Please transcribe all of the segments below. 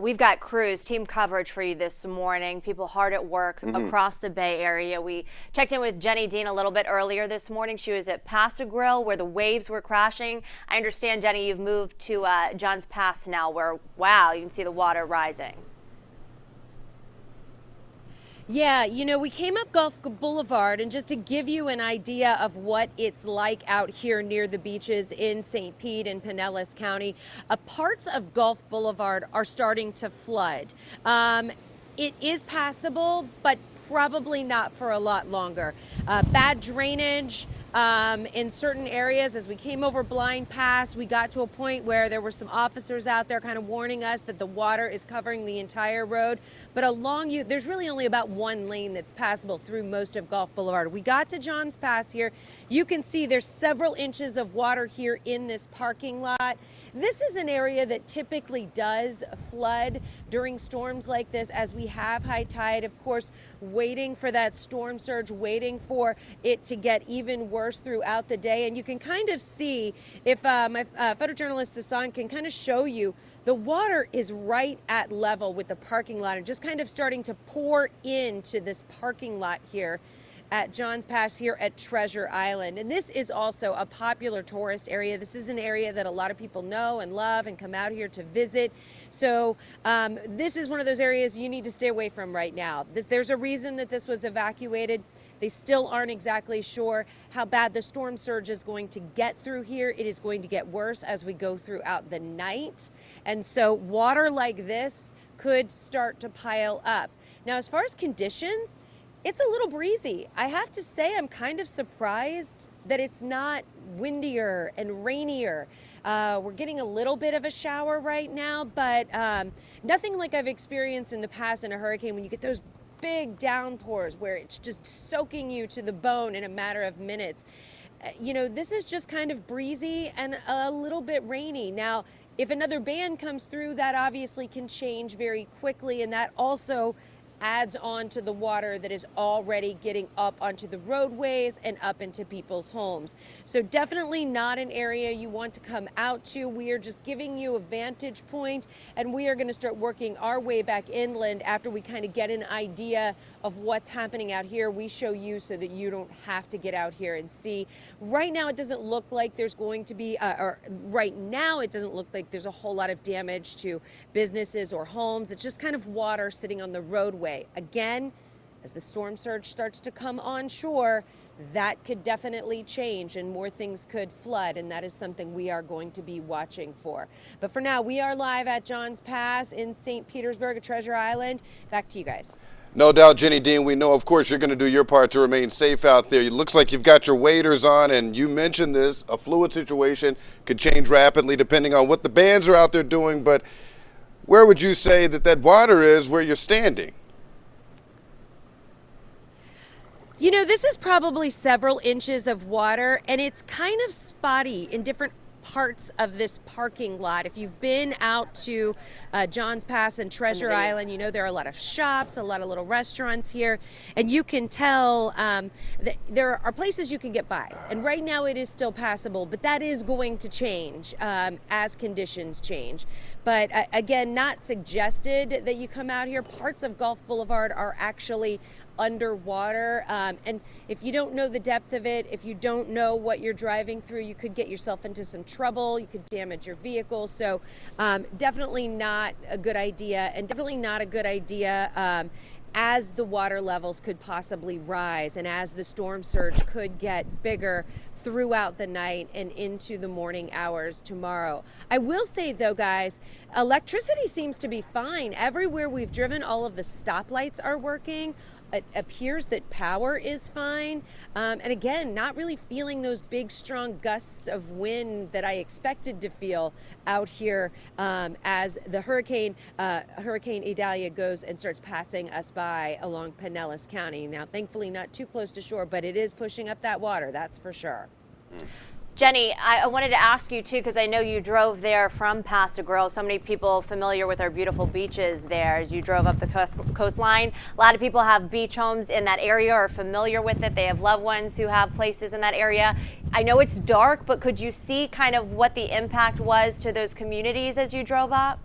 We've got crews, team coverage for you this morning. People hard at work across the Bay Area. We checked in with Jenny Dean a little bit earlier this morning. She was at Paso Grill where the waves were crashing. I understand, Jenny, you've moved to Johns Pass now where, wow, you can see the water rising. Yeah, you know, we came up Gulf Boulevard, and just to give you an idea of what it's like out here near the beaches in St. Pete and Pinellas County, parts of Gulf Boulevard are starting to flood. It is passable, but probably not for a lot longer. Bad drainage. In certain areas. As we came over Blind Pass, we got to a point where there were some officers out there kind of warning us that the water is covering the entire road. But there's really only about one lane that's passable through most of Gulf Boulevard. We got to Johns Pass here. You can see there's several inches of water here in this parking lot. This is an area that typically does flood during storms like this, as we have high tide, of course, waiting for that storm surge, waiting for it to get even worse throughout the day. And you can kind of see, if my photojournalist Sasan can kind of show you, the water is right at level with the parking lot and just kind of starting to pour into this parking lot here at Johns Pass here at Treasure Island. And this is also a popular tourist area. This is an area that a lot of people know and love and come out here to visit. So this is one of those areas you need to stay away from right now. There's a reason that this was evacuated. They still aren't exactly sure how bad the storm surge is going to get through here. It is going to get worse as we go throughout the night. And so water like this could start to pile up. Now, as far as conditions, it's a little breezy. I have to say, I'm kind of surprised that it's not windier and rainier. We're getting a little bit of a shower right now, but nothing like I've experienced in the past in a hurricane, when you get those big downpours where it's just soaking you to the bone in a matter of minutes. You know, this is just kind of breezy and a little bit rainy. Now, if another band comes through, that obviously can change very quickly, and that also adds on to the water that is already getting up onto the roadways and up into people's homes. So definitely not an area you want to come out to. We are just giving you a vantage point, and we are going to start working our way back inland after we kind of get an idea of what's happening out here. We show you so that you don't have to get out here and see. Right now it doesn't look like there's going to be, right now it doesn't look like there's a whole lot of damage to businesses or homes. It's just kind of water sitting on the roadway. Again, as the storm surge starts to come on shore, that could definitely change and more things could flood, and that is something we are going to be watching for. But for now, we are live at Johns Pass in St. Petersburg at Treasure Island. Back to you guys. No doubt, Jenny Dean, we know, of course, you're going to do your part to remain safe out there. It looks like you've got your waders on, and you mentioned this, a fluid situation could change rapidly depending on what the bands are out there doing, but where would you say that water is where you're standing? You know, this is probably several inches of water, and it's kind of spotty in different parts of this parking lot. If you've been out to Johns Pass and Treasure Island, you know there are a lot of shops, a lot of little restaurants here, and you can tell that there are places you can get by. And right now it is still passable, but that is going to change as conditions change. But again, not suggested that you come out here. Parts of Gulf Boulevard are actually underwater, and if you don't know the depth of it, if you don't know what you're driving through, you could get yourself into some trouble. You could damage your vehicle. So definitely not a good idea, and definitely not a good idea as the water levels could possibly rise and as the storm surge could get bigger throughout the night and into the morning hours tomorrow. I will say though, guys, electricity seems to be fine. Everywhere we've driven, all of the stoplights are working. It appears that power is fine. And again, not really feeling those big, strong gusts of wind that I expected to feel out here as the Hurricane Idalia goes and starts passing us by along Pinellas County. Now, thankfully not too close to shore, but it is pushing up that water, that's for sure. Jenny, I wanted to ask you too, because I know you drove there from Paso Grill. So many people familiar with our beautiful beaches there as you drove up the coastline. A lot of people have beach homes in that area or are familiar with it. They have loved ones who have places in that area. I know it's dark, but could you see kind of what the impact was to those communities as you drove up?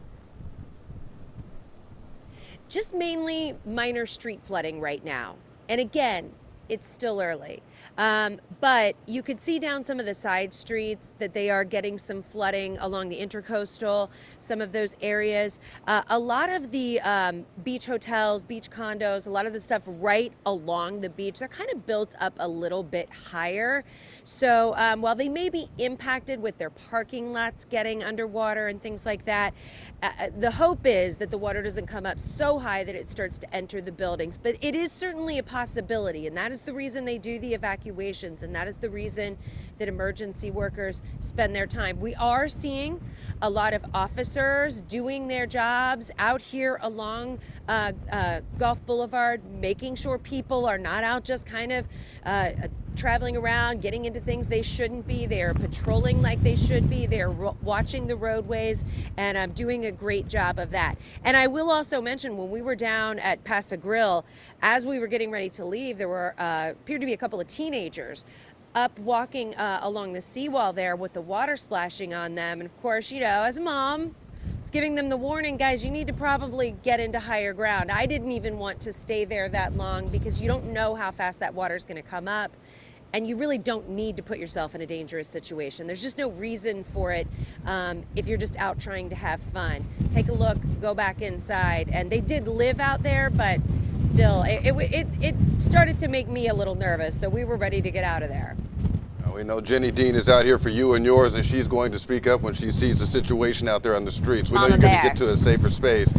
just mainly minor street flooding right now. And again, it's still early. But you could see down some of the side streets that they are getting some flooding along the intercoastal, some of those areas. A lot of the beach hotels, beach condos, a lot of the stuff right along the beach, they're kind of built up a little bit higher. So while they may be impacted with their parking lots getting underwater and things like that, the hope is that the water doesn't come up so high that it starts to enter the buildings. But it is certainly a possibility, and that is the reason they do the evacuations, and that is the reason that emergency workers spend their time. We are seeing a lot of officers doing their jobs out here along Gulf Boulevard, making sure people are not out just kind of traveling around, getting into things they shouldn't be. They are patrolling like they should be. They're watching the roadways, and I'm doing a great job of that. And I will also mention, when we were down at Paso Grill, as we were getting ready to leave, there were appeared to be a couple of teenagers up walking along the seawall there with the water splashing on them. And of course, you know, as a mom, I was giving them the warning, guys, you need to probably get into higher ground. I didn't even want to stay there that long because you don't know how fast that water's going to come up. And you really don't need to put yourself in a dangerous situation. There's just no reason for it if you're just out trying to have fun. Take a look, go back inside. And they did live out there, but still, it started to make me a little nervous. So we were ready to get out of there. We know Jenny Dean is out here for you and yours, and she's going to speak up when she sees the situation out there on the streets. We know Mama you're going to Bear. get to a safer space.